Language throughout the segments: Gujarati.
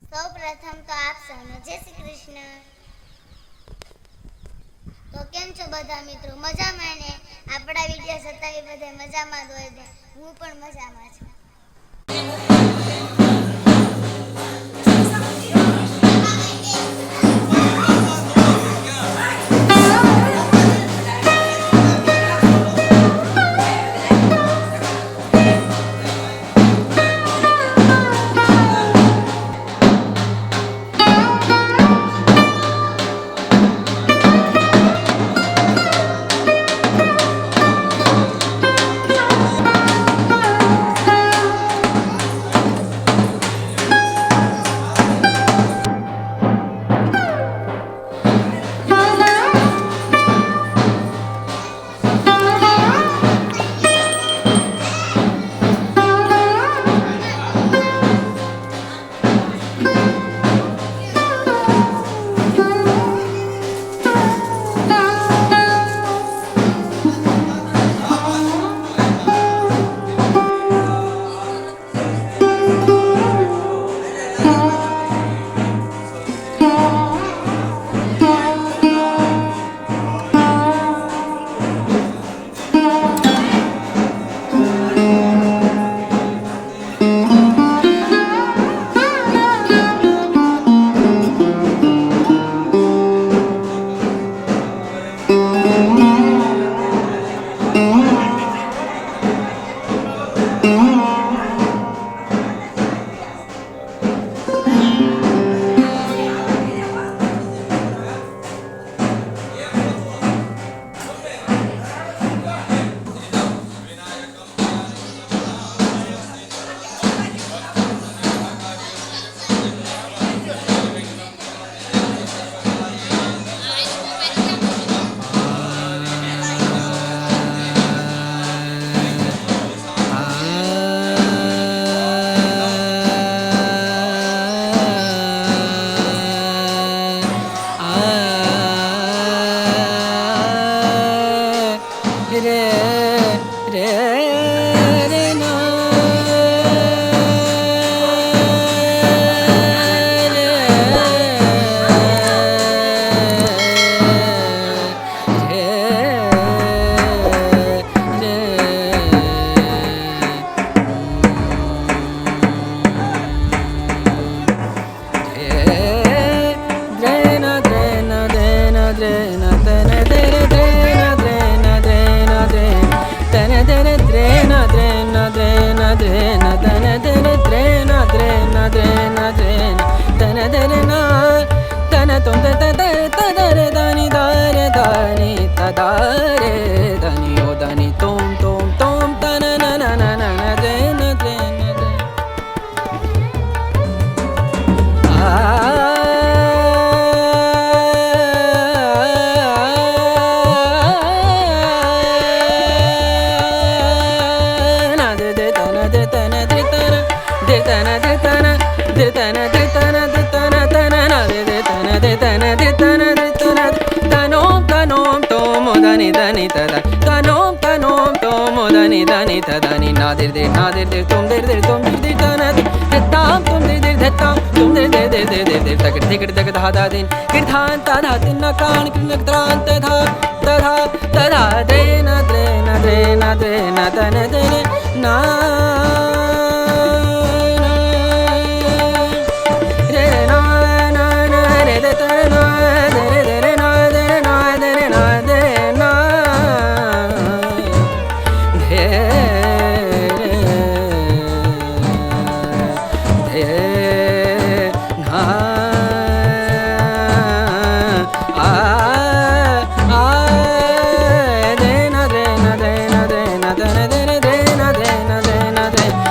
સૌ પ્રથમ તો આપ સૌને જય શ્રી કૃષ્ણ. તો કેમ છો બધા મિત્રો? મજામાં ને? આપણા વિડીયો સતાવી બધા મજામાં જ હોય ને? હું પણ મજામાં છું.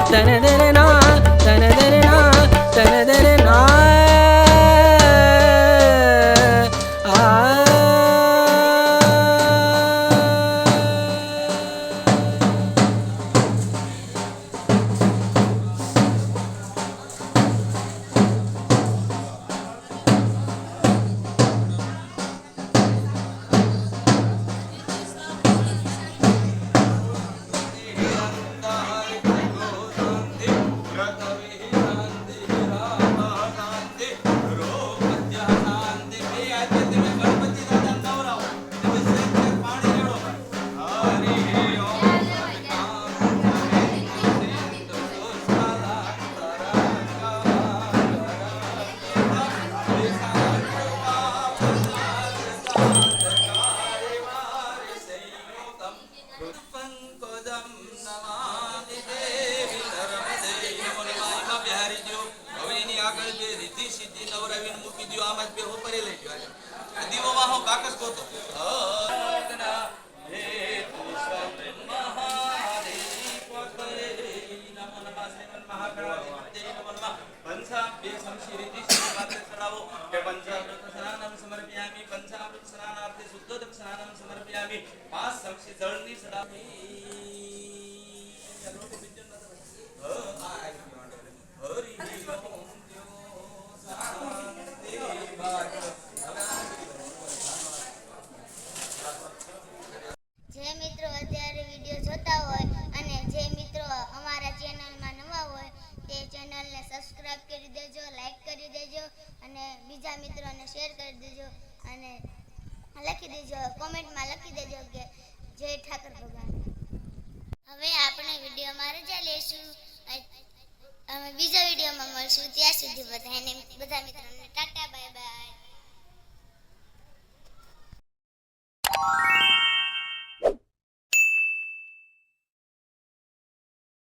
Then સીધી નવરાવીને મૂકી દ્યો આમાં જ બે હોપરી લઈ ગયો આ દીવો વાહો બાકસ ગોતો હે તુષ મહારી પકરે નમો નમઃ શ્રીમન મહાગણાધિપતયે નમો નમઃ પંચાભ્ય સંશીરિતિ શ્રીપાત્રે ચડાવો કે પંચામૃત સ્નાનમ સમર્પયામિ પંચામૃત સ્નાનાર્થે શુદ્ધોદક સ્નાનમ સમર્પયામિ પાંચ સંશી જળની ચડાવી જે મિત્રો અત્યારે વિડીયો જોતા હોય અને જે મિત્રો અમારા ચેનલમાં નવા હોય તે ચેનલને સબસ્ક્રાઇબ કરી દેજો, લાઈક કરી દેજો અને બીજા મિત્રોને શેર કરી દેજો અને લખી દેજો, કોમેન્ટમાં લખી દેજો કે જય ઠાકર ભગવાન. હવે આપણે વિડીયોમાં રજા લેશું. અમે બીજા વિડીયોમાં મળશું. ત્યાં સુધી બધા મિત્રોને ટાટા.